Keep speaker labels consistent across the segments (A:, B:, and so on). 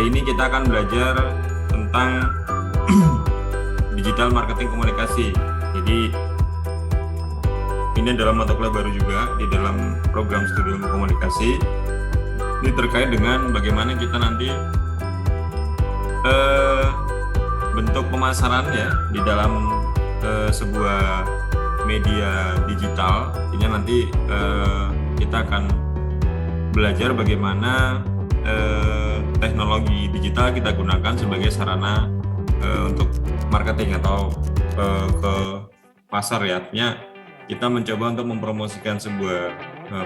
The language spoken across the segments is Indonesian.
A: Hari ini kita akan belajar tentang digital marketing komunikasi. Jadi ini adalah mata kuliah baru juga di dalam program studi ilmu komunikasi. Ini terkait dengan bagaimana kita nanti bentuk pemasaran ya di dalam sebuah media digital. Ini nanti kita akan belajar bagaimana teknologi digital kita gunakan sebagai sarana untuk marketing atau ke pasar ya. Artinya kita mencoba untuk mempromosikan sebuah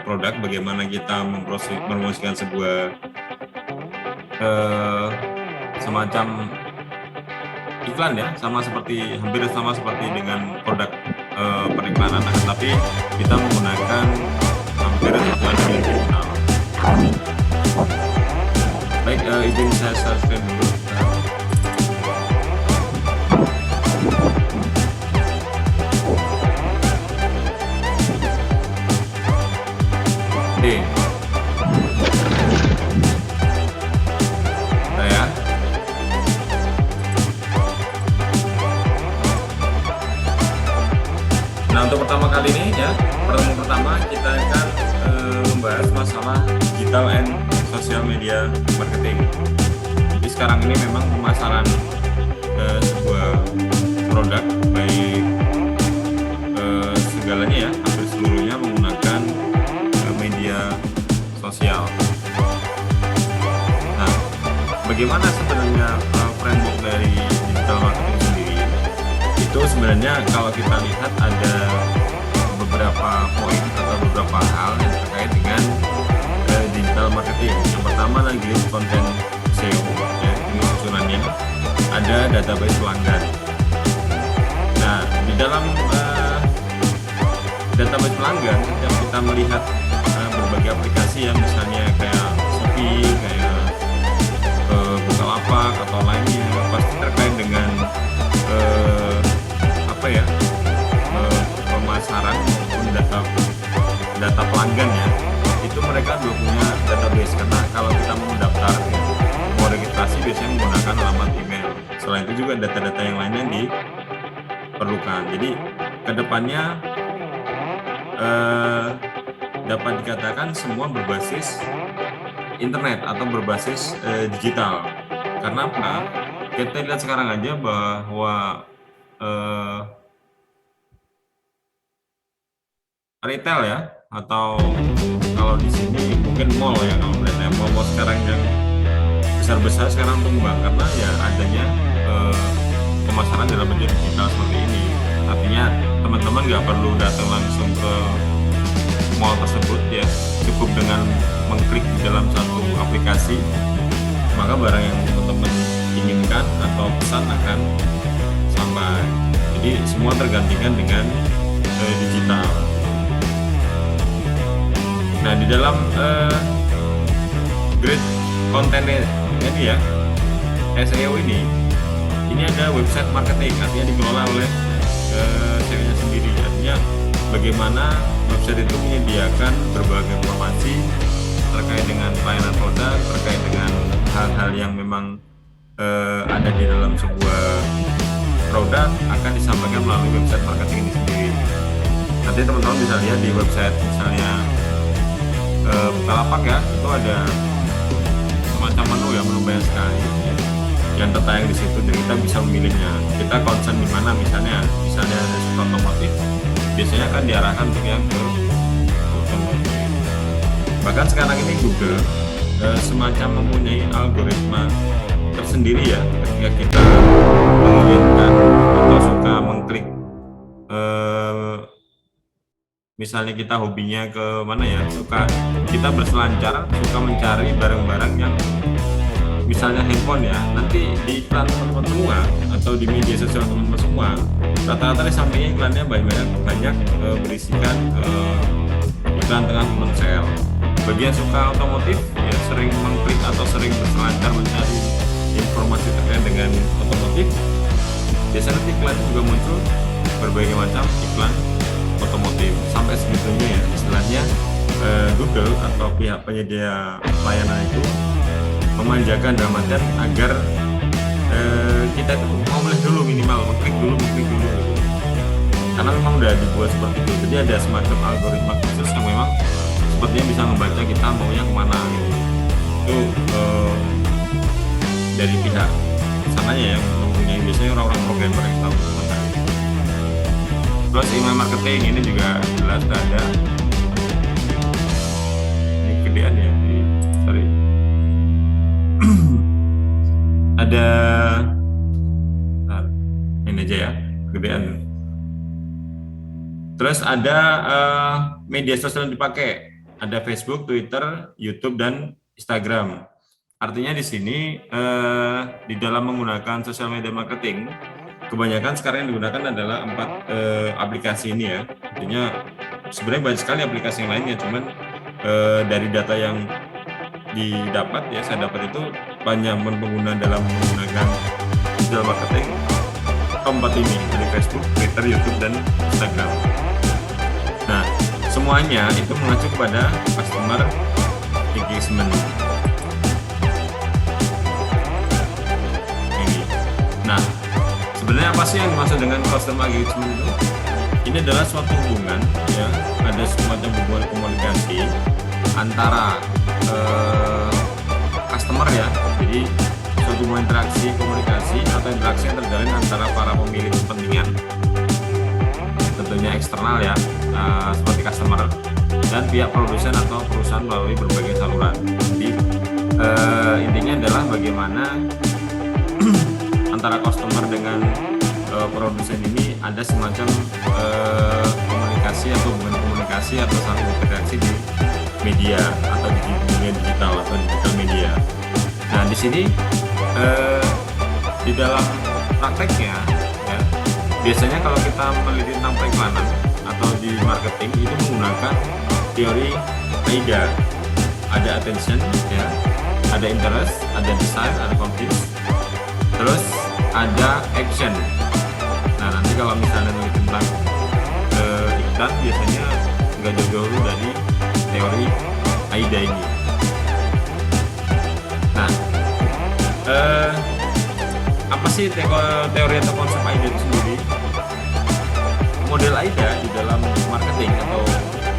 A: produk, bagaimana kita mempromosikan sebuah semacam iklan ya, hampir sama seperti dengan produk periklanan, tapi kita menggunakan hampir sebuah digital. Baik, izin saya share dulu. Oke. Saya. Nah, untuk pertama kali ini ya, pertemuan pertama kita akan membahas masalah digital and social media marketing. Jadi sekarang ini memang pemasaran sebuah produk, baik segalanya ya, hampir seluruhnya menggunakan media sosial. Nah, bagaimana sebenarnya framework dari digital marketing sendiri? Itu sebenarnya kalau kita lihat ada beberapa poin atau beberapa hal yang terkait dengan digital marketing. Yang pertama lagi konten SEO ya, ini susunannya ada database pelanggan. Nah, di dalam database pelanggan kita melihat berbagai aplikasi ya, misalnya kayak Shopee, kayak Bukalapak atau lainnya, pasti terkait dengan pemasaran maupun data pelanggan ya. Itu mereka dulu punya database, karena kalau kita mau mendaftar mau registrasi biasanya menggunakan alamat email. Selain itu juga data-data yang lainnya diperlukan. Jadi kedepannya dapat dikatakan semua berbasis internet atau berbasis digital. Karena apa? Kita lihat sekarang aja bahwa retail ya, atau kalau di sini mungkin mall ya, kalau melihatnya mall sekarang yang besar-besar sekarang tumbang karena ya adanya pemasaran dalam bentuk digital seperti ini. Artinya teman-teman nggak perlu datang langsung ke mall tersebut ya, cukup dengan mengklik di dalam satu aplikasi, maka barang yang teman-teman inginkan atau pesan akan sampai. Jadi semua tergantikan dengan digital. Nah, di dalam great content ini ya, SEO ini ada website marketing, artinya dikelola oleh CEO-nya sendiri. Artinya bagaimana website itu menyediakan berbagai informasi terkait dengan pelayanan produk, terkait dengan hal-hal yang memang ada di dalam sebuah produk akan disampaikan melalui website marketing ini sendiri. Nanti teman-teman bisa lihat di website misalnya Bukalapak ya, itu ada semacam menu ya, menu banyak sekali yang tertayang di situ dan kita bisa memilihnya. Kita concern di mana, misalnya ada suka otomotif, biasanya akan diarahkan untuk yang ke otomotif. Bahkan sekarang ini Google semacam mempunyai algoritma tersendiri ya, ketika kita menginginkan atau suka mengklik misalnya kita hobinya ke mana ya, suka kita berselancar, suka mencari barang-barang yang misalnya handphone ya, nanti di iklan teman-teman semua atau di media sosial teman-teman semua, rata-rata di sampingnya iklannya banyak berisikan iklan tengah mensel. Bagi yang suka otomotif ya sering mengklik atau sering berselancar mencari informasi terkait dengan otomotif, biasanya nanti iklan juga muncul berbagai macam iklan otomotif. Sampai segitunya ya, istilahnya Google atau pihak penyedia layanan itu memanjakan dalam artian agar kita itu mau melihat dulu, minimal mengklik dulu karena memang udah dibuat seperti itu. Jadi ada semacam algoritma khusus yang memang sepertinya bisa membaca kita mau yang mana gitu. Itu dari pihak sananya yang mempunyai, biasanya orang-orang programmer yang tahu tentang itu. Terus email marketing ini juga jelas ada. Ini gedean ya, sorry. Ada ini aja ya, gedean. Terus ada media sosial yang dipakai, ada Facebook, Twitter, YouTube, dan Instagram. Artinya di sini di dalam menggunakan sosial media marketing, kebanyakan sekarang yang digunakan adalah 4 aplikasi ini ya. Artinya sebenarnya banyak sekali aplikasi yang lainnya, cuman dari data yang didapat ya, saya dapat itu banyak pengguna dalam menggunakan digital marketing keempat ini, dari Facebook, Twitter, YouTube, dan Instagram. Nah, semuanya itu mengacu kepada customer engagement. Ini. Nah, sebenarnya apa sih yang dimaksud dengan customer engagement itu? Ini adalah suatu hubungan, ya, ada semacam hubungan komunikasi antara customer ya, jadi suatu interaksi komunikasi atau interaksi yang terjalin antara para pemilik kepentingan, tentunya eksternal ya, seperti customer dan pihak produsen atau perusahaan melalui berbagai saluran. Jadi intinya adalah bagaimana antara customer dengan produsen ini ada semacam komunikasi atau hubungan komunikasi atau saling interaksi di media atau di dunia digital atau digital media. Nah, di sini di dalam prakteknya ya, biasanya kalau kita meneliti tentang periklanan atau di marketing itu menggunakan teori AIDA. Ada attention ya, ada interest, ada desire, ada confidence, terus ada action. Nah, nanti kalau misalnya meneliti tentang iklan biasanya nggak jauh-jauh dari teori AIDA ini. Nah, apa sih teori atau konsep AIDA itu sendiri? Model AIDA di dalam marketing atau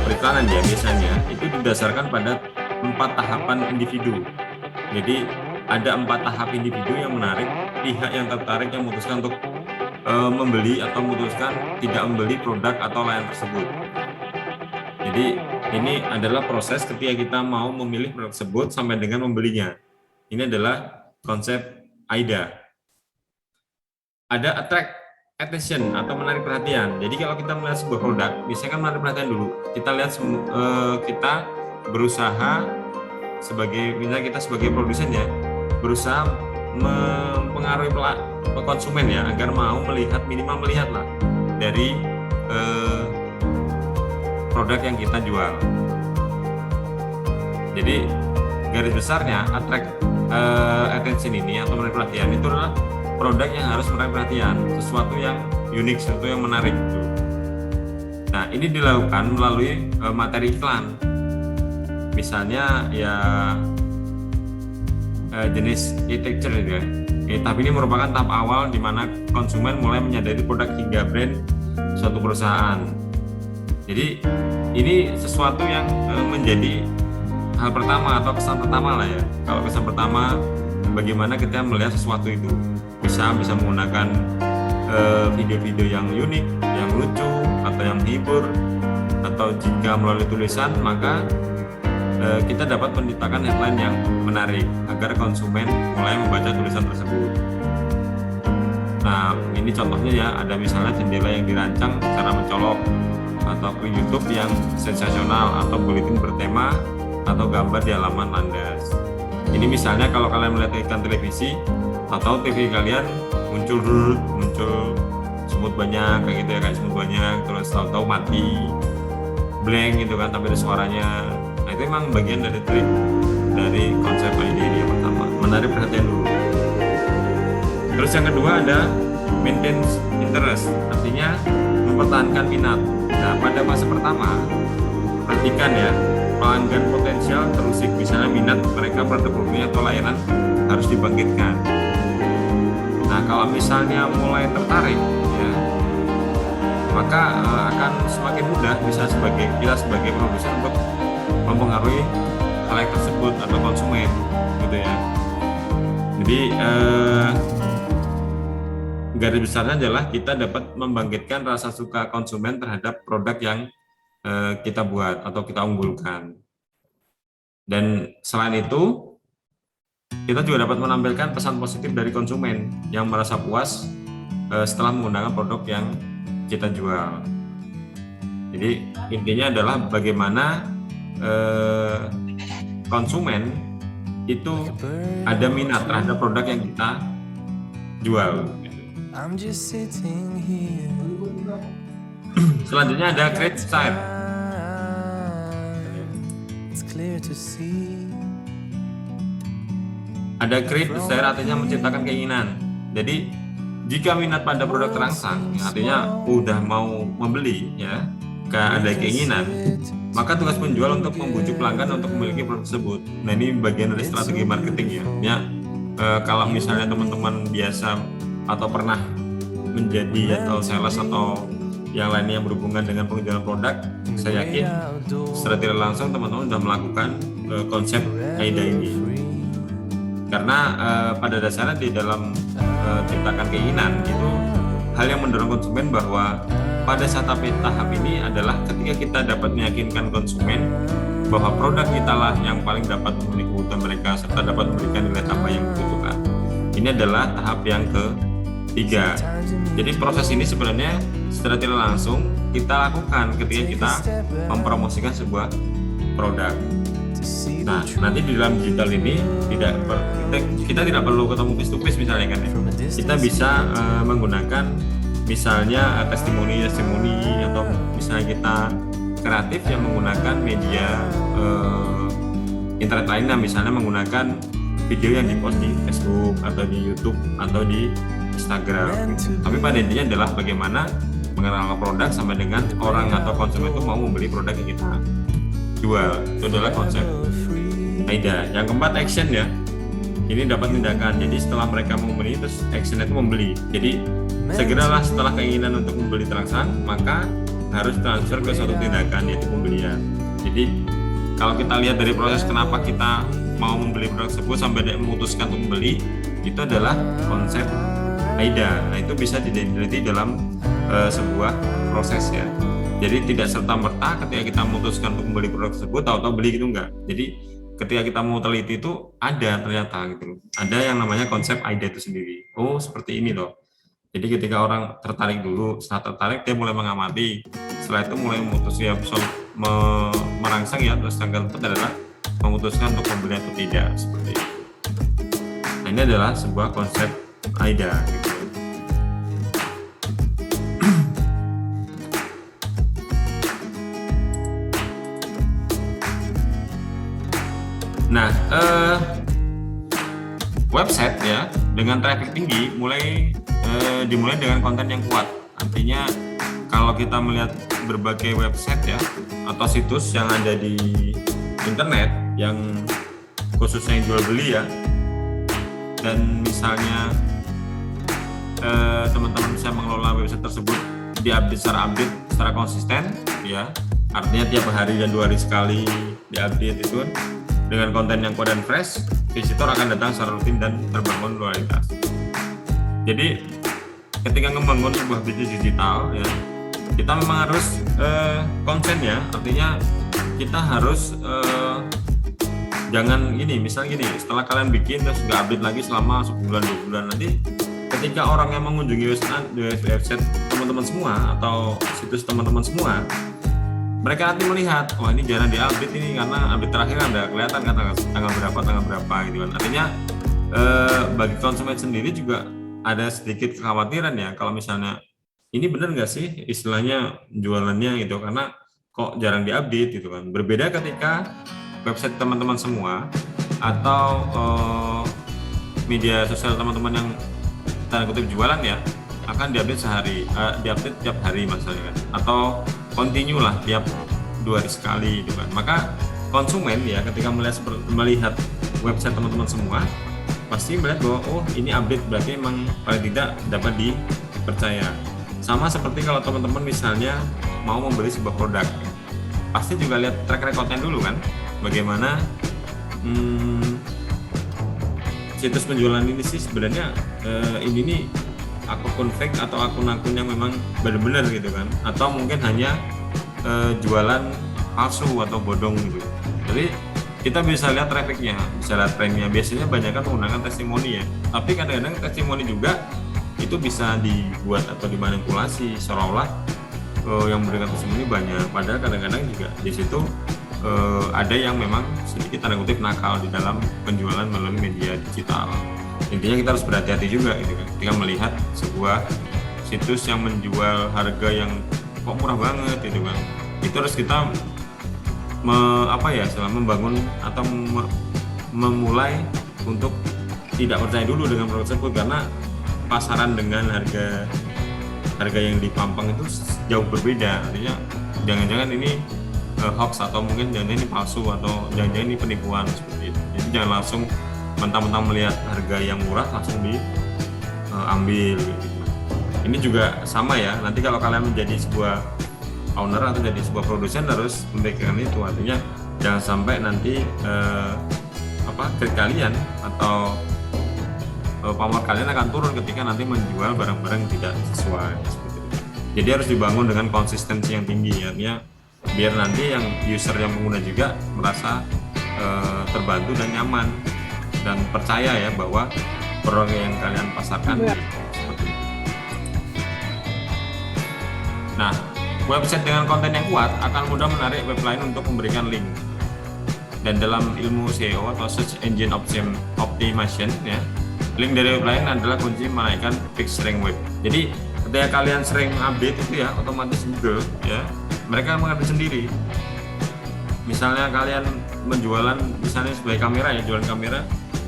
A: periklanan ya biasanya itu didasarkan pada 4 tahapan individu. Jadi ada 4 tahap individu yang menarik pihak yang tertarik yang memutuskan untuk membeli atau memutuskan tidak membeli produk atau layanan tersebut. Jadi ini adalah proses ketika kita mau memilih produk tersebut sampai dengan membelinya. Ini adalah konsep AIDA. Ada attract attention atau menarik perhatian. Jadi kalau kita melihat sebuah produk, biasanya kan menarik perhatian dulu. Kita lihat kita berusaha sebagai, misalnya kita sebagai produsen ya, berusaha mempengaruhi konsumen ya agar mau melihat, minimal melihat lah dari produk yang kita jual. Jadi garis besarnya attract attention ini atau menarik perhatian itu adalah produk yang harus menarik perhatian, sesuatu yang unik, sesuatu yang menarik. Nah, ini dilakukan melalui materi iklan. Misalnya ya jenis e-texture gitu ya. Tahap ini merupakan tahap awal di mana konsumen mulai menyadari produk hingga brand suatu perusahaan. Jadi ini sesuatu yang menjadi hal pertama atau kesan pertama lah ya. Kalau kesan pertama, bagaimana kita melihat sesuatu itu, bisa menggunakan video-video yang unik, yang lucu, atau yang hibur, atau jika melalui tulisan maka kita dapat menciptakan headline yang menarik agar konsumen mulai membaca tulisan tersebut. Nah, ini contohnya ya, ada misalnya jendela yang dirancang secara mencolok, atau ke YouTube yang sensasional, atau buletin bertema, atau gambar di halaman landas. Ini misalnya kalau kalian melihat iklan televisi atau TV kalian muncul semut banyak kayak gitu ya, kayak semut banyak, terus tahu-tahu mati, blank gitu kan, tapi ada suaranya. Nah, itu memang bagian dari trik dari konsep AIDA ini yang pertama, menarik perhatian dulu. Terus yang kedua ada maintain interest, artinya mempertahankan minat. Nah, pada fase pertama perhatikan ya, pelanggan potensial terusik, misalnya minat mereka produk hukumnya atau layanan harus dibangkitkan. Nah, kalau misalnya mulai tertarik ya, maka akan semakin mudah bisa kita sebagai produsen untuk mempengaruhi hal yang tersebut atau konsumen gitu ya. Jadi garis besarnya adalah kita dapat membangkitkan rasa suka konsumen terhadap produk yang kita buat atau kita unggulkan. Dan selain itu, kita juga dapat menampilkan pesan positif dari konsumen yang merasa puas setelah menggunakan produk yang kita jual. Jadi intinya adalah bagaimana konsumen itu ada minat terhadap produk yang kita jual. Selanjutnya ada create desire. Ada create desire artinya menciptakan keinginan. Jadi jika minat pada produk terangsang, artinya udah mau membeli ya, ada keinginan, maka tugas penjual untuk membujuk pelanggan untuk memiliki produk tersebut. Nah, ini bagian dari strategi marketing ya. Kalau misalnya teman-teman biasa atau pernah menjadi atau sales atau yang lainnya yang berhubungan dengan penjualan produk, saya yakin secara tidak langsung teman-teman sudah melakukan konsep AIDA ini. Karena pada dasarnya di dalam ciptakan keinginan itu hal yang mendorong konsumen bahwa pada saat tahap ini adalah ketika kita dapat meyakinkan konsumen bahwa produk kita lah yang paling dapat memenuhi kebutuhan mereka serta dapat memberikan nilai tambah yang dibutuhkan. Ini adalah tahap yang ketiga. Jadi proses ini sebenarnya secara tidak langsung kita lakukan ketika kita mempromosikan sebuah produk. Nah, nanti di dalam digital ini kita tidak perlu ketemu face to face misalnya kan ya. Kita bisa menggunakan misalnya testimoni atau misalnya kita kreatif yang menggunakan media internet lainnya, misalnya menggunakan video yang dipost di Facebook atau di YouTube atau di Instagram. Tapi pada intinya adalah bagaimana mengenal produk sampai dengan orang atau konsumen itu mau membeli produk yang kita jual. Itu adalah konsep AIDA. Yang keempat, action ya. Ini dapat tindakan. Jadi setelah mereka mau membeli, terus action itu membeli. Jadi segeralah setelah keinginan untuk membeli terangsang, maka harus transfer ke suatu tindakan, yaitu pembelian. Jadi kalau kita lihat dari proses kenapa kita mau membeli produk tersebut sampai memutuskan untuk membeli, itu adalah konsep AIDA. Nah, itu bisa diteliti dalam sebuah proses ya. Jadi tidak serta-merta ketika kita memutuskan untuk membeli produk tersebut tahu-tahu beli gitu enggak. Jadi ketika kita mau teliti itu ada ternyata gitu. Ada yang namanya konsep AIDA itu sendiri. Oh, seperti ini loh. Jadi ketika orang tertarik dulu, setelah tertarik dia mulai mengamati. Setelah itu mulai memutuskan merangsang ya, terus yang keempat adalah memutuskan untuk membeli atau tidak, seperti itu. Nah, ini adalah sebuah konsep AIDA gitu. Nah, website ya dengan traffic tinggi dimulai dengan konten yang kuat. Artinya kalau kita melihat berbagai website ya atau situs yang ada di internet yang khususnya yang jual beli ya, dan misalnya teman-teman bisa mengelola website tersebut diupdate secara konsisten ya, artinya tiap hari dan 2 hari sekali diupdate itu dengan konten yang kuat dan fresh, visitor akan datang secara rutin dan terbangun loyalitas. Jadi ketika membangun sebuah bisnis digital ya, kita memang harus konsen ya, artinya kita harus jangan misalnya gini, setelah kalian bikin terus nggak update lagi selama sebulan 2 bulan, nanti ketika orang yang mengunjungi website teman-teman semua atau situs teman-teman semua, mereka nanti melihat, oh ini jarang diupdate ini karena update terakhir ada kelihatan kan tanggal berapa gitu kan. Artinya bagi konsumen sendiri juga ada sedikit kekhawatiran ya, kalau misalnya ini benar nggak sih istilahnya jualannya gitu, karena kok jarang diupdate gitu kan. Berbeda ketika website teman-teman semua atau media sosial teman-teman yang tanda kutip jualan ya akan diupdate tiap hari misalnya kan, atau continue lah tiap 2 hari sekali gitu kan. Maka konsumen ya ketika melihat website teman-teman semua pasti melihat bahwa oh ini update, berarti memang paling tidak dapat dipercaya. Sama seperti kalau teman-teman misalnya mau membeli sebuah produk, pasti juga lihat track recordnya dulu kan, bagaimana situs penjualan ini sih sebenarnya ini nih akun fake atau akun-akun yang memang benar-benar gitu kan, atau mungkin hanya jualan palsu atau bodong gitu. Jadi kita bisa lihat trafficnya, bisa lihat trennya. Biasanya banyak kan menggunakan testimoni ya, tapi kadang-kadang testimoni juga itu bisa dibuat atau dimanipulasi seolah-olah yang memberikan testimoni banyak, padahal kadang-kadang juga di situ ada yang memang sedikit tanda kutip nakal di dalam penjualan melalui media digital. Intinya kita harus berhati-hati juga gitu kan, ketika melihat sebuah situs yang menjual harga yang kok murah banget gitu kan, itu harus kita membangun atau memulai untuk tidak percaya dulu dengan produk tersebut, karena pasaran dengan harga yang dipampang itu jauh berbeda. Artinya jangan-jangan ini hoax, atau mungkin jangan-jangan ini palsu, atau jangan-jangan ini penipuan seperti itu. Jadi jangan langsung mentang-mentang melihat harga yang murah langsung diambil gitu. Ini juga sama ya, nanti kalau kalian menjadi sebuah owner atau jadi sebuah produsen harus memikirkan itu. Artinya jangan sampai nanti kredit kalian atau pamor kalian akan turun ketika nanti menjual barang-barang yang tidak sesuai seperti itu. Jadi harus dibangun dengan konsistensi yang tinggi, artinya biar nanti yang user yang pengguna juga merasa terbantu dan nyaman dan percaya ya bahwa produk yang kalian pasarkan seperti itu. Nah, website dengan konten yang kuat akan mudah menarik web lain untuk memberikan link. Dan dalam ilmu SEO atau Search Engine Optimization ya, link dari web lain adalah kunci menaikkan page rank web. Jadi ketika kalian sering update itu ya, otomatis Google ya, mereka mengupdate sendiri. Misalnya kalian menjualan misalnya sebagai kamera ya, jualan kamera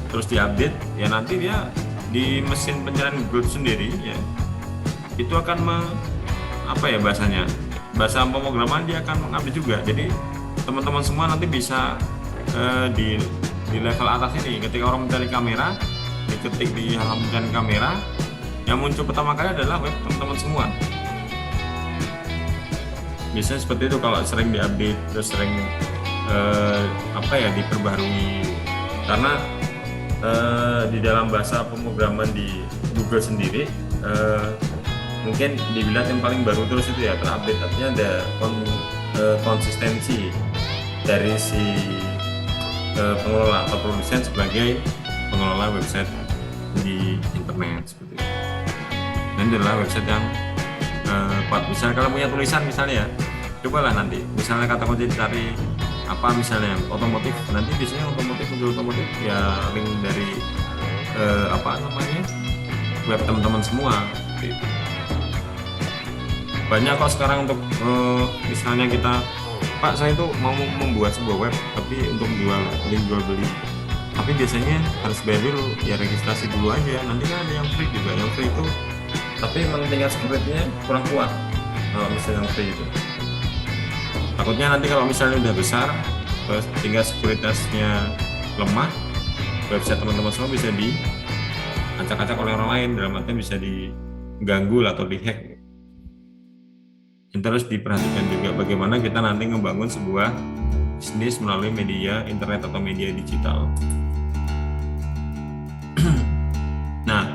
A: terus diupdate ya, nanti dia di mesin pencarian Google sendiri ya, itu akan bahasa pemrograman dia akan mengupdate juga. Jadi teman-teman semua nanti bisa di level atas ini, ketika orang mencari kamera, diketik di halaman pencarian kamera, yang muncul pertama kali adalah web teman-teman semua. Bisa seperti itu kalau sering diupdate, terus sering diperbarui, karena di dalam bahasa pemrograman di Google sendiri mungkin dibilang yang paling baru terus itu ya terupdate, artinya ada konsistensi dari si pengelola atau produsen sebagai pengelola website di internet seperti itu. Dan ini adalah website yang kuat. Misalnya kalau punya tulisan misalnya ya, cobalah nanti misalnya kata kunci cari misalnya otomotif, nanti biasanya otomotif ya link dari web teman-teman semua gitu. Banyak kok sekarang untuk misalnya kita, Pak saya itu mau membuat sebuah web tapi untuk link jual beli, tapi biasanya harus bayar dulu ya, registrasi dulu aja. Nanti kan ada yang free juga, yang free itu tapi memang tingkat security-nya kurang kuat kalau misalnya yang free itu. Takutnya nanti kalau misalnya udah besar tingkat sekuritasnya lemah, website teman-teman semua bisa diacak-acak oleh orang lain, dalam artian bisa diganggu atau dihack. Itu harus diperhatikan juga bagaimana kita nanti membangun sebuah bisnis melalui media internet atau media digital. Nah,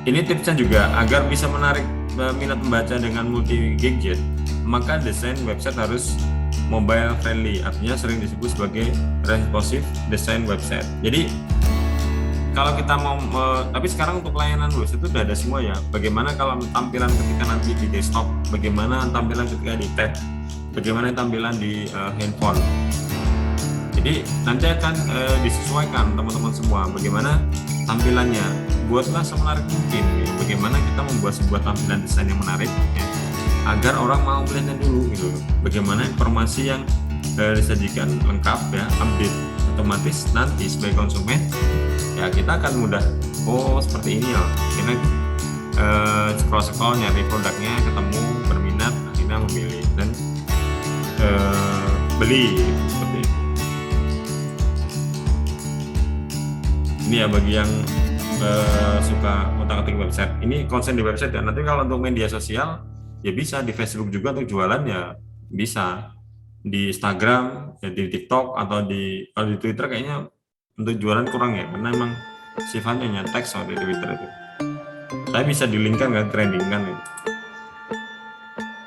A: ini tipsnya juga agar bisa menarik minat membaca dengan multi gadget, maka desain website harus mobile friendly, artinya sering disebut sebagai responsive design website. Jadi kalau kita mau, tapi sekarang untuk layanan website itu sudah ada semua ya. Bagaimana kalau tampilan ketika nanti di desktop, bagaimana tampilan ketika di tab, bagaimana tampilan di handphone. Jadi nanti akan disesuaikan teman-teman semua bagaimana tampilannya. Buatlah semenarik mungkin. Bagaimana kita membuat sebuah tampilan desain yang menarik ya, agar orang mau melihatnya dulu gitu. Bagaimana informasi yang disajikan lengkap ya, update, otomatis nanti sebagai konsumen ya kita akan mudah, oh seperti ini ya, kita scroll nyari produknya, ketemu, berminat, akhirnya memilih dan beli gitu, seperti itu. Ini ya bagi yang suka otak-atik website. Ini konsen di website ya. Nanti kalau untuk media sosial ya bisa di Facebook juga untuk jualan ya bisa. Di Instagram, ya di TikTok atau kalau di Twitter kayaknya untuk jualan kurang ya karena emang sifatnya hanya teks kalau di Twitter itu. Saya bisa di-linkkan kan, trending kan gitu.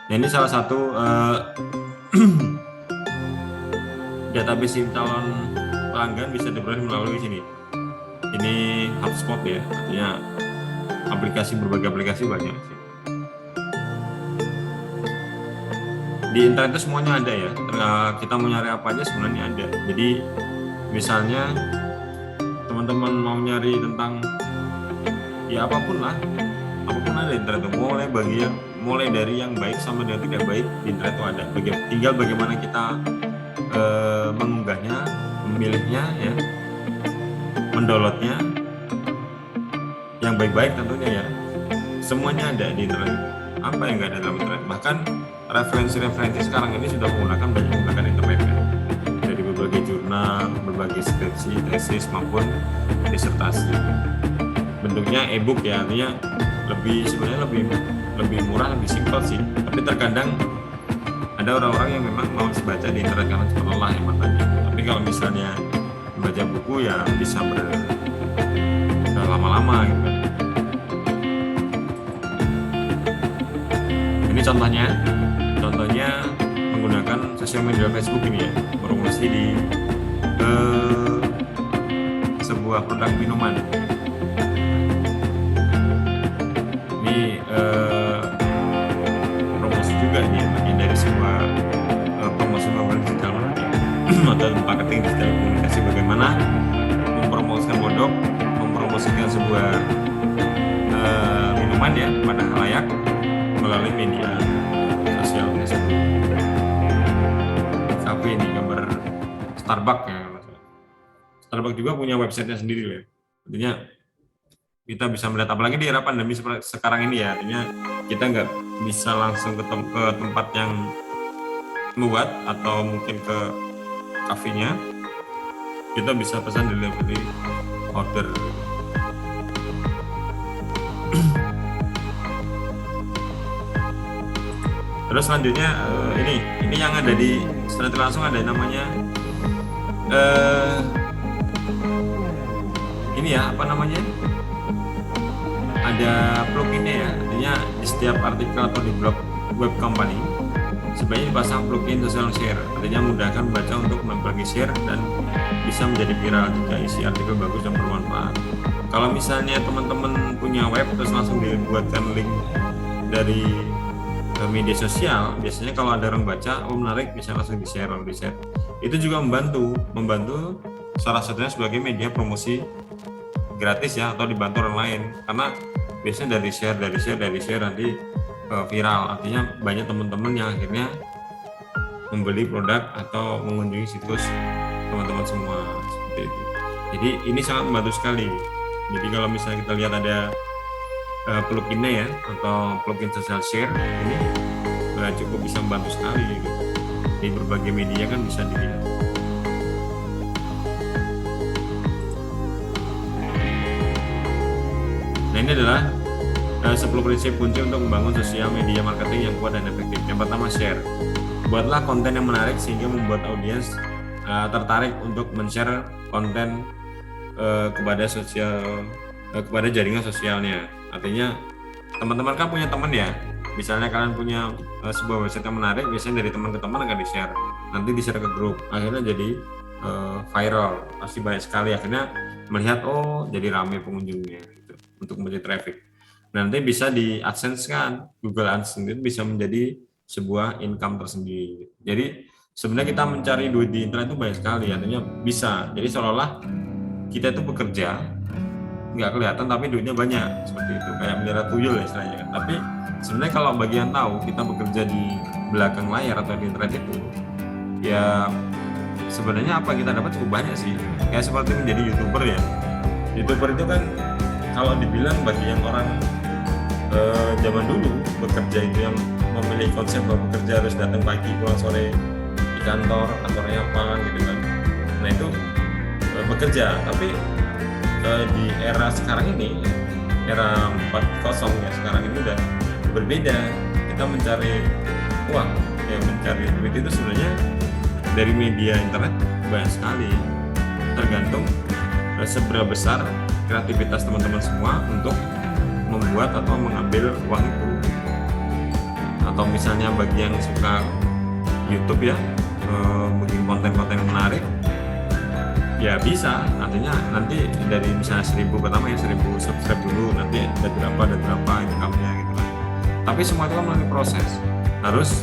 A: Nah, ini salah satu database calon pelanggan bisa diperoleh melalui sini. Ini HubSpot ya, artinya berbagai aplikasi banyak sih. Di internet itu semuanya ada ya. Kita mau nyari apa aja sebenarnya ada. Jadi misalnya teman-teman mau nyari tentang ya apapun lah, apapun ada di internet itu. Mulai dari yang baik sama yang tidak baik di internet itu ada. Tinggal bagaimana kita mengunggahnya, memilihnya ya, mendownloadnya, yang baik-baik tentunya ya. Semuanya ada di internet. Apa yang nggak ada dalam internet? Bahkan referensi sekarang ini sudah menggunakan internet ya. Dari berbagai jurnal, berbagai skripsi, tesis maupun disertasi. Bentuknya e-book ya, artinya sebenarnya lebih murah, lebih simpel sih. Tapi terkadang ada orang-orang yang memang mau baca di internet karena cuma lelah ya matanya. Tapi kalau misalnya membaca buku ya bisa lama-lama gitu. Ini contohnya menggunakan sosial media Facebook ini ya, promosi di sebuah produk minuman. Ini promosi juga ini bagian dari sebuah promosi digital marketing atau marketing digital komunikasi, bagaimana mempromosikan sebuah minuman ya pada halayak melalui media sosial Facebook. Cafe ini gambar Starbucks ya. Starbucks juga punya websitenya sendiri ya. Artinya kita bisa melihat, apalagi di era pandemi seperti sekarang ini ya, artinya kita nggak bisa langsung ke tempat yang membuat atau mungkin ke kafenya. Kita bisa pesan delivery order. Terus selanjutnya ini yang ada di secara langsung ada namanya ini ya, apa namanya, ada pluginnya ya, artinya di setiap artikel atau di blog web company sebenarnya dipasang plugin social share, artinya memudahkan baca untuk membagi share dan bisa menjadi viral jika isi artikel bagus dan bermanfaat. Kalau misalnya teman-teman punya web terus langsung dibuatkan link dari media sosial, biasanya kalau ada orang baca, menarik, bisa langsung di-share. Itu juga membantu salah satunya sebagai media promosi gratis ya, atau dibantu orang lain, karena biasanya dari share nanti viral, artinya banyak teman-teman yang akhirnya membeli produk atau mengunjungi situs teman-teman semua seperti itu. Jadi ini sangat membantu sekali. Jadi kalau misalnya kita lihat ada pluginnya ya, atau plugin social share, ini cukup bisa membantu sekali gitu. Di berbagai media kan bisa dilihat. Nah, ini adalah 10 prinsip kunci untuk membangun sosial media marketing yang kuat dan efektif. Yang pertama, share. Buatlah konten yang menarik sehingga membuat audiens tertarik untuk men-share konten kepada jaringan sosialnya. Artinya teman-teman kan punya teman ya, misalnya kalian punya sebuah website yang menarik, biasanya dari teman ke teman akan di-share, nanti di-share ke grup, akhirnya jadi viral, pasti banyak sekali, akhirnya melihat jadi ramai pengunjungnya gitu, untuk menjadi traffic. Nanti bisa di AdSense kan, Google AdSense itu bisa menjadi sebuah income tersendiri. Jadi sebenarnya kita mencari duit di internet itu banyak sekali, artinya bisa. Jadi seolah-olah kita itu bekerja nggak kelihatan tapi duitnya banyak, seperti itu, kayak melihara tuyul ya istilahnya. Tapi sebenarnya kalau bagian tahu kita bekerja di belakang layar atau di internet itu, ya sebenarnya apa yang kita dapat cukup banyak sih. Kayak seperti menjadi YouTuber ya. YouTuber itu kan kalau dibilang bagi yang orang zaman dulu bekerja itu yang memilih konsep bahwa bekerja harus datang pagi pulang sore di kantornya apa gitu kan. Nah itu bekerja, tapi di era sekarang ini, era 4.0 ya, sekarang ini udah berbeda. Kita mencari uang, ya mencari duit itu sebenarnya dari media internet banyak sekali. Tergantung seberapa besar kreativitas teman-teman semua untuk membuat atau mengambil uang itu. Atau misalnya bagi yang suka YouTube ya, bikin konten-konten menarik, ya bisa. Artinya nanti dari misalnya 1000 pertama ya 1000 subscribe dulu, nanti ada berapa income-nya gitu kan. Tapi semua itu kan melalui proses, harus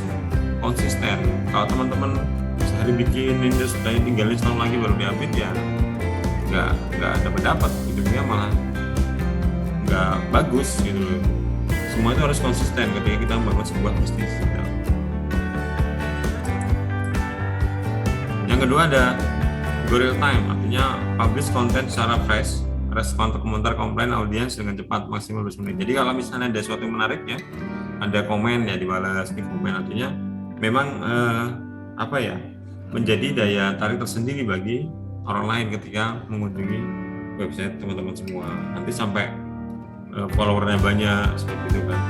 A: konsisten. Kalau teman-teman sehari bikin terus tinggalin setahun lagi baru diupdate, ya nggak dapat hidupnya, malah nggak bagus gitu loh. Semua itu harus konsisten ketika kita membangun sebuah bisnis. Yang kedua ada go real time, artinya publish konten secara fresh, respon komentar komplain audiens dengan cepat maksimal 20 menit. Jadi kalau misalnya ada sesuatu yang menarik ya, ada komen ya dibalas di komen, artinya memang menjadi daya tarik tersendiri bagi orang lain ketika mengunjungi website teman-teman semua. Nanti sampai followernya banyak seperti itu kan.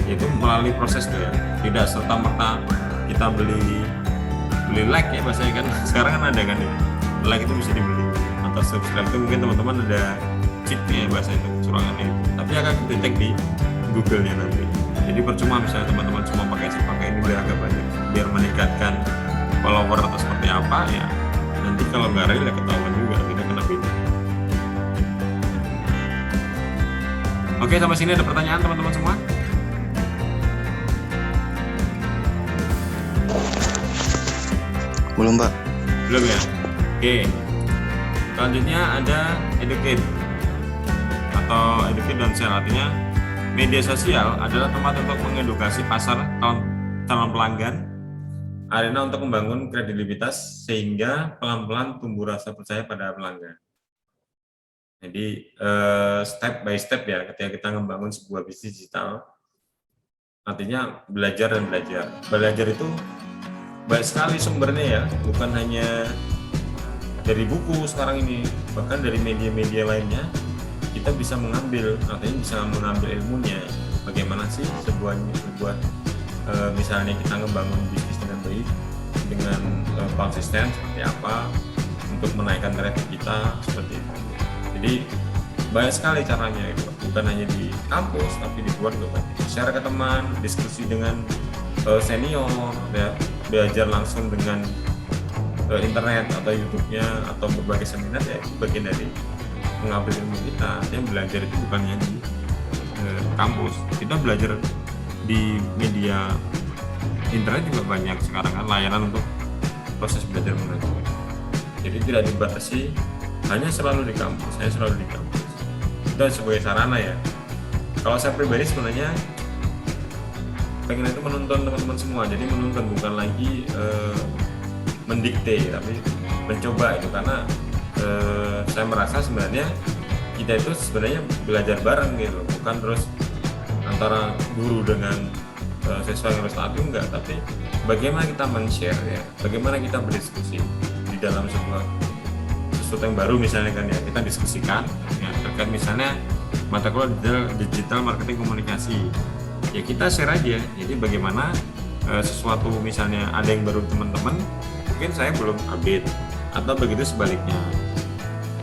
A: Itu melalui proses ya, tidak serta merta kita beli like ya bahasanya kan. Sekarang kan ada kan ya, like itu bisa dibeli, atau subscribe itu mungkin teman-teman ada cheatnya bahasa itu, curangannya itu, tapi akan detect di Google-nya nanti. Jadi percuma misalnya teman-teman cuma pakai ini biar agak banyak, biar meningkatkan follower atau seperti apa ya, nanti kalau nggak real ya ketahuan juga, kita kena beda. Oke, sampai sini ada pertanyaan teman-teman semua?
B: Belum, Pak.
A: Belum ya? Oke. Selanjutnya ada educate atau educate dan share, artinya media sosial adalah tempat untuk mengedukasi pasar calon pelanggan, arena untuk membangun kredibilitas sehingga pelan-pelan tumbuh rasa percaya pada pelanggan. Jadi step by step ya, ketika kita membangun sebuah bisnis digital, artinya belajar dan belajar. Belajar itu banyak sekali sumbernya ya, bukan hanya dari buku sekarang ini, bahkan dari media-media lainnya kita bisa mengambil, artinya bisa mengambil ilmunya. Bagaimana sih sebuah misalnya kita ngebangun bisnis dengan baik, dengan konsisten seperti apa untuk menaikkan target kita seperti itu. Jadi banyak sekali caranya itu, bukan hanya di kampus tapi di luar juga. Share ke teman, diskusi dengan senior ya, belajar langsung dengan internet atau YouTube-nya atau berbagai seminar ya, itu bagian dari mengambil ilmu kita. Yang belajar itu bukan hanya di kampus, kita belajar di media internet juga banyak sekarang kan, layanan untuk proses belajar mengajar. Jadi tidak dibatasi hanya selalu di kampus, saya selalu di kampus. Itu sebagai sarana ya. Kalau saya pribadi sebenarnya pengen itu menuntun teman-teman semua, jadi menuntun bukan lagi mendikte, tapi mencoba itu, karena saya merasa sebenarnya kita itu sebenarnya belajar bareng gitu, bukan terus antara guru dengan siswa yang harus tahu, enggak, tapi bagaimana kita men-share ya, bagaimana kita berdiskusi di dalam sesuatu yang baru misalnya kan ya, kita diskusikan ya, terkait misalnya mata kuliah digital marketing komunikasi ya, kita share aja. Jadi bagaimana sesuatu misalnya ada yang baru teman-teman, mungkin saya belum update, atau begitu sebaliknya.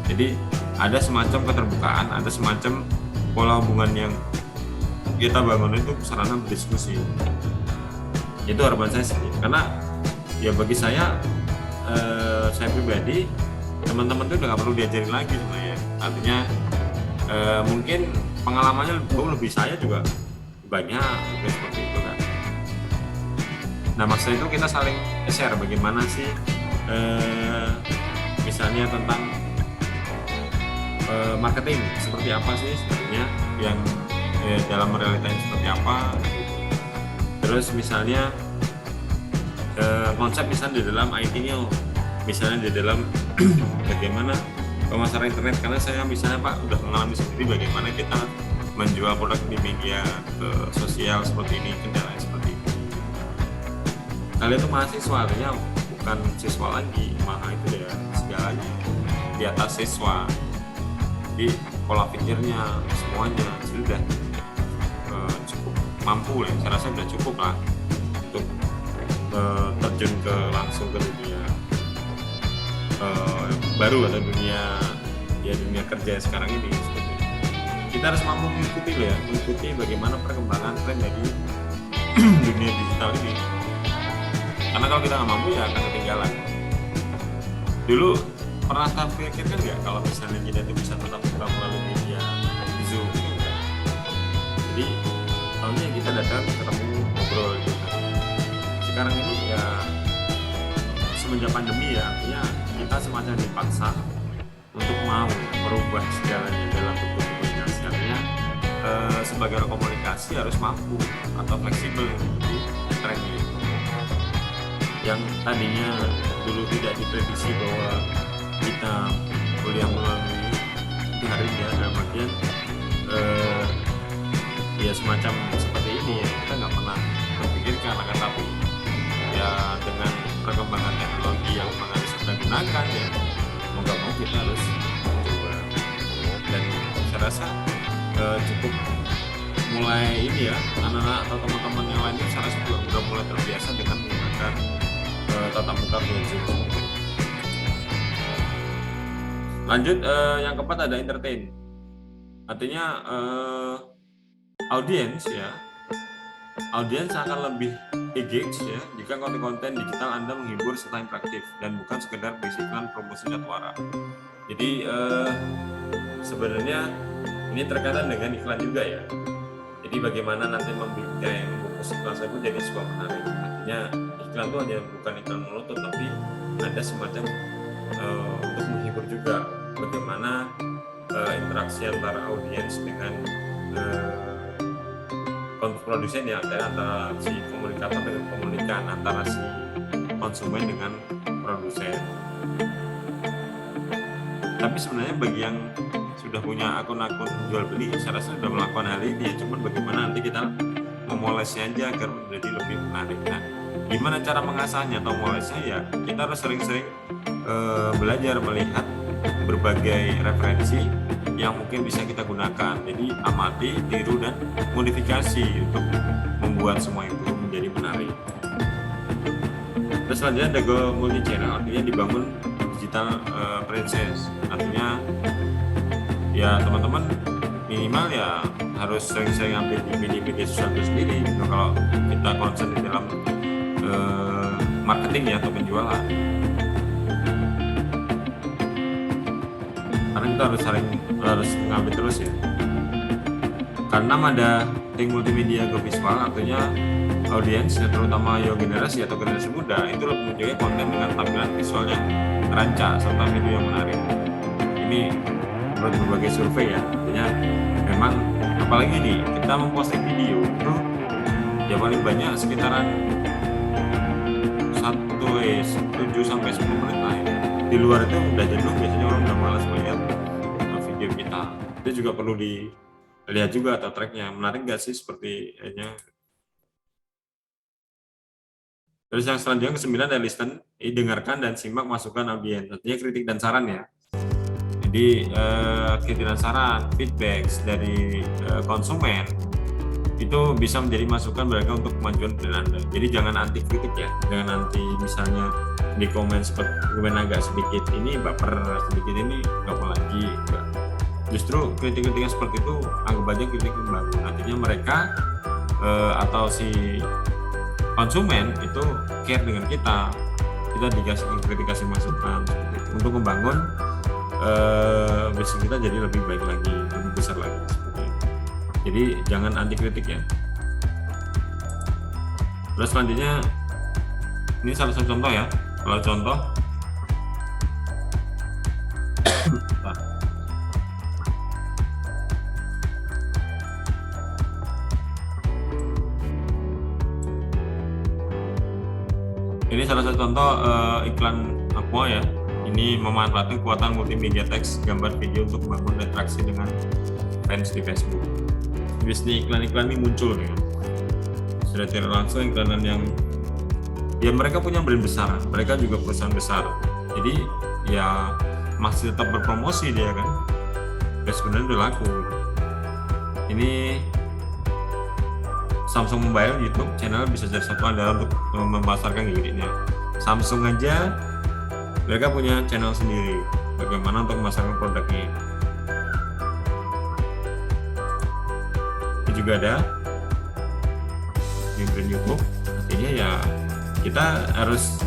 A: Jadi ada semacam keterbukaan, ada semacam pola hubungan yang kita bangun itu sarana berdiskusi. Itu harapan saya sih, karena ya bagi saya pribadi, teman-teman itu udah nggak perlu diajarin lagi sebenarnya. Artinya mungkin pengalamannya lebih saya juga banyak seperti itu kan. Nah maksudnya itu kita saling share bagaimana sih misalnya tentang marketing seperti apa sih sebenarnya yang dalam realitanya seperti apa. Terus misalnya konsep misalnya di dalam IT-nya, misalnya di dalam bagaimana pemasaran internet, karena saya misalnya Pak udah mengalami sendiri bagaimana kita menjual produk di media sosial seperti ini, kendala seperti ini. Kalian itu mahasiswa, artinya bukan siswa lagi, malah itu ya segalanya di atas siswa. Jadi pola pikirnya semuanya sudah cukup mampu ya, saya rasa sudah cukup lah untuk terjun ke langsung ke dunia baru atau dunia kerja sekarang ini. Seperti itu. Kita harus mampu mengikuti bagaimana perkembangan tren dari dunia digital ini. Karena kalau kita nggak mampu ya akan ketinggalan. Dulu pernah terpikirkan nggak kalau misalnya kita itu bisa tetap buka melalui media Zoom? Enggak. Jadi tahunnya kita datang ketemu ngobrol gitu. Sekarang ini ya semenjak pandemi ya, artinya kita semacam dipaksa untuk mau merubah segalanya dalam bentuk komunikasi. Artinya sebagai orang komunikasi harus mampu atau fleksibel mengikuti tren ini. Yang tadinya dulu tidak diprediksi bahwa kita kuliah melalui daring dalam bagian ya semacam seperti ini ya, kita nggak pernah berpikirkan, akan tapi ya dengan perkembangan teknologi yang mengalir kita gunakan ya mau nggak mau kita harus coba. Dan saya rasa cukup mulai ini ya, anak-anak atau teman-teman yang lainnya saya rasa juga udah mulai terbiasa dengan menggunakan tatap muka via Zoom. Lanjut, yang keempat ada entertain. Artinya audiens akan lebih engage ya jika konten-konten digital Anda menghibur serta interaktif dan bukan sekedar berisi iklan promosi jadwara. Jadi sebenarnya ini terkaitan dengan iklan juga ya. Jadi bagaimana nanti membungkus iklan tersebut jadi sebuah menarik. Artinya iklan itu hanya bukan iklan menutup, tapi ada semacam untuk menghibur juga. Bagaimana interaksi antara audiens dengan produsen ya, antara si komunikator dengan komunikan, antara si konsumen dengan produsen. Tapi sebenarnya bagi yang sudah punya akun-akun jual beli, saya rasa sudah melakukan hal ini ya. Cuman bagaimana nanti kita memolesnya aja agar menjadi lebih menarik. Nah, gimana cara mengasahnya atau memolesnya ya? Kita harus sering-sering belajar melihat berbagai referensi yang mungkin bisa kita gunakan. Jadi amati, tiru, dan modifikasi untuk membuat semua itu menjadi menarik. Terus selanjutnya ada go multi channel, artinya dibangun digital presence. Artinya ya teman-teman minimal ya harus sering-sering ambil di media sosial itu sendiri. Kalau kita concern di dalam marketing ya atau penjualan, karena kita harus mengambil terus ya. Karena ada marketing multimedia go visual, artinya audiens terutama young generasi atau generasi muda itu lebih menyukai konten dengan tampilan visual yang rancak serta video yang menarik. Ini menurut berbagai survei ya, artinya memang apalagi nih kita memposting video itu ya paling banyak sekitaran 7-10 menit lah ya. Di luar itu udah jenuh, biasanya orang udah malas melihat video kita. Itu juga perlu dilihat juga atau tracknya menarik nggak sih sepertinya. Terus yang selanjutnya ke-9 ada listen, dengarkan dan simak masukan audiens, artinya kritik dan saran ya. Jadi kritik dan saran, feedback dari konsumen itu bisa menjadi masukan mereka untuk kemajuan brand Anda. Jadi jangan anti kritik ya, jangan anti misalnya di komen seperti komen agak sedikit ini baper, sedikit ini nggak mau lagi. Enggak. Justru kritik-kritik yang seperti itu anggap aja kritik membangun. Artinya mereka atau si konsumen itu care dengan kita dikasih masukan untuk membangun bisnis kita jadi lebih baik lagi, lebih besar lagi seperti itu. Jadi jangan anti kritik ya. Terus selanjutnya ini salah satu contoh ya. Kalau contoh ini salah satu contoh iklan Aqua ya. Ini memanfaatkan kekuatan multimedia teks, gambar, video untuk membangun interaksi dengan fans di Facebook. Bisnis iklan-iklan ini muncul ya. Sudah tidak langsung iklanan yang ya mereka punya brand besar, mereka juga perusahaan besar. Jadi ya masih tetap berpromosi dia kan. ya sebenarnya udah laku. Ini Samsung Mobile YouTube channel bisa jadi satu andalan untuk memasarkan gigitnya. Samsung aja mereka punya channel sendiri bagaimana untuk memasarkan produknya. Ini juga ada di brand YouTube. Artinya ya kita harus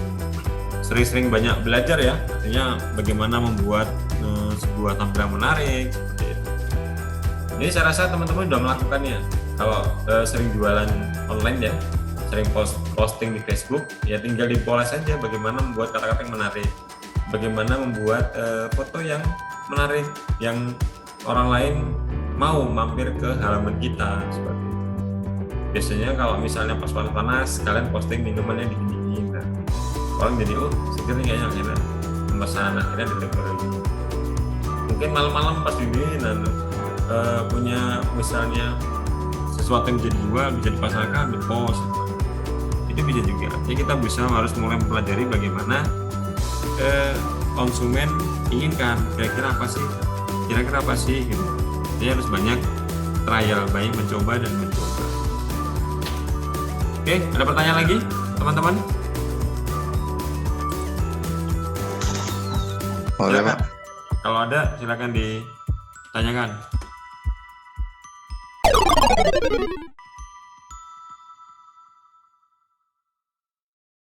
A: sering-sering banyak belajar ya, artinya bagaimana membuat sebuah tampilan menarik seperti itu. Ini saya rasa teman-teman sudah melakukannya. Kalau sering jualan online ya, sering posting di Facebook, ya tinggal dipoles saja bagaimana membuat kata-kata yang menarik, bagaimana membuat foto yang menarik, yang orang lain mau mampir ke halaman kita seperti itu. Biasanya kalau misalnya pas panas, kalian posting minumannya dingin-dingin, nah, orang jadi seger nih kayaknya, akhirnya pemesan akhirnya ditegur lagi. Mungkin malam-malam pas dingin, punya misalnya sesuatu yang bisa dijual, bisa dipasarkan, di post, itu bisa juga. Jadi kita bisa harus mulai mempelajari bagaimana konsumen inginkan, kira-kira apa sih gitu. Jadi harus banyak trial, banyak mencoba dan mencoba. Oke, ada pertanyaan lagi teman-teman?
B: Boleh Pak.
A: Kalau ada silakan ditanyakan.